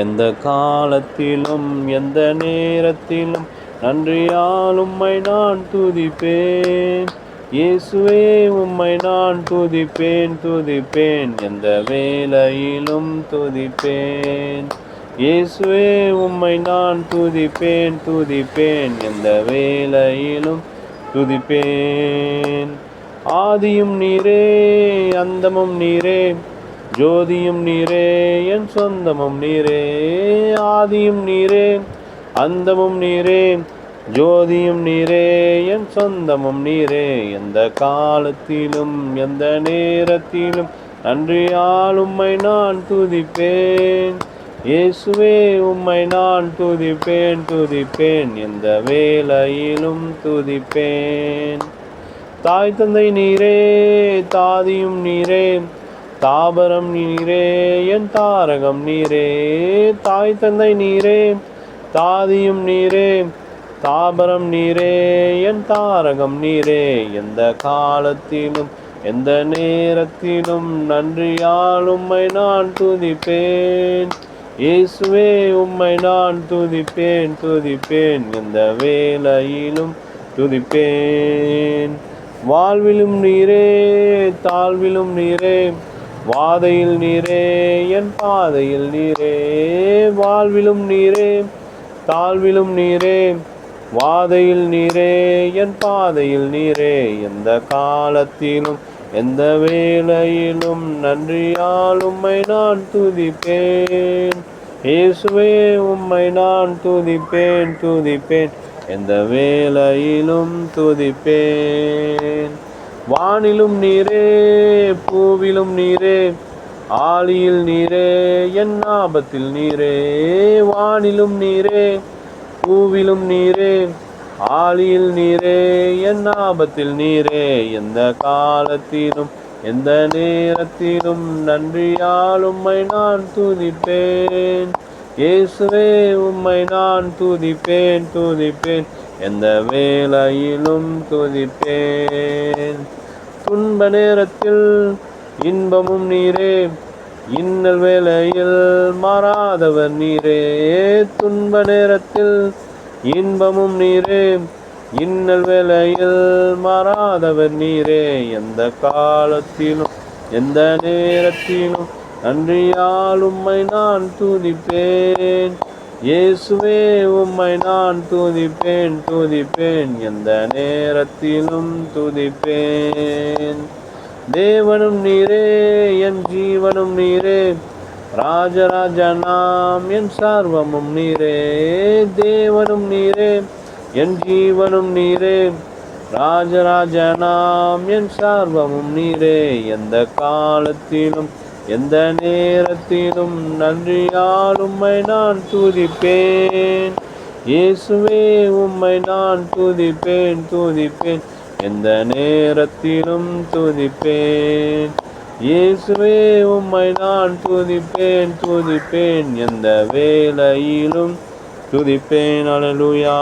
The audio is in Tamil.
எந்த காலத்திலும் எந்த நேரத்திலும் நன்றியால் உம்மை நான் துதிப்பேன். இயேசுவே உம்மை நான் துதிப்பேன் துதிப்பேன், எந்த வேளையிலும் துதிப்பேன். இயேசுவே உம்மை நான் துதிப்பேன் துதிப்பேன், எந்த வேளையிலும் துதிப்பேன். ஆதியும் நீரே அந்தமும் நீரே, ஜோதியும் நீரே என் சொந்தமும் நீரே. ஆதியும் நீரே அந்தமும் நீரே, ஜோதியும் நீரே என் சொந்தமும் நீரே. எந்த காலத்திலும் எந்த நேரத்திலும் நன்றியால் உம்மை நான் துதிப்பேன். இயேசுவே உம்மை நான் துதிப்பேன் துதிப்பேன், எந்த வேளையிலும் துதிப்பேன். தாய் தந்தை நீரே தாதியும் நீரே, தாபரம் நீரே என் தாரகம் நீரே. தாய் தந்தை நீரே தாதியும் நீரே, தாபரம் நீரே என் தாரகம் நீரே. எந்த காலத்திலும் எந்த நேரத்திலும் நன்றியால் உம்மை நான் துதிப்பேன். இயேசுவே உம்மை நான் துதிப்பேன் துதிப்பேன், எந்த வேளையிலும் துதிப்பேன். வாழ்விலும் நீரே தாழ்விலும் நீரே, வாதையில் நீரே என் பாதையில் நீரே. வாழ்விலும் நீரே தாழ்விலும் நீரே, வாதையில் நீரே என் பாதையில் நீரே. எந்த காலத்திலும் எந்த வேளையிலும் நன்றியால் உம்மை நான் துதிப்பேன். இயேசுவே உம்மை நான் துதிப்பேன் துதிப்பேன், எந்த வேளையிலும் துதிப்பேன். வானிலும் நீரே பூவிலும் நீரே, ஆழியில் நீரே என் ஆபத்தில் நீரே. வானிலும் நீரே பூவிலும் நீரே, ஆழியில் நீரே என் ஆபத்தில் நீரே. எந்த காலத்திலும் எந்த நேரத்திலும் நன்றியால் உம்மை நான் துதிப்பேன். இயேசுவே உம்மை நான் துதிப்பேன் துதிப்பேன், எந்த வேளையிலும் துதிப்பேன். துன்ப நேரத்தில் இன்பமும் நீரே, இன்னல் வேளையில் மாறாதவர் நீரே. துன்ப நேரத்தில் இன்பமும் நீரே, இன்னல் வேளையில் மாறாதவர் நீரே. எந்த காலத்திலும் எந்த நேரத்திலும் நன்றியால் உம்மை நான் துதிப்பேன். இயேசுவே உம்மை நான் துதிப்பேன் துதிப்பேன், எந்த நேரத்திலும் துதிப்பேன். தேவனும் நீரே என் ஜீவனும் நீரே, ராஜராஜனாம் என் சர்வமும் நீரே. தேவனும் நீரே என் ஜீவனும் நீரே, ராஜராஜனாம் என் சர்வமும் நீரே. எந்த காலத்திலும் எந்த நேரத்திலும் நன்றியால் உம்மை நான் துதிப்பேன். இயேசுவே உம்மை நான் துதிப்பேன் துதிப்பேன், எந்த நேரத்திலும் துதிப்பேன். இயேசுவே உம்மை நான் துதிப்பேன் துதிப்பேன், எந்த வேளையிலும் துதிப்பேன். அல்லேலூயா.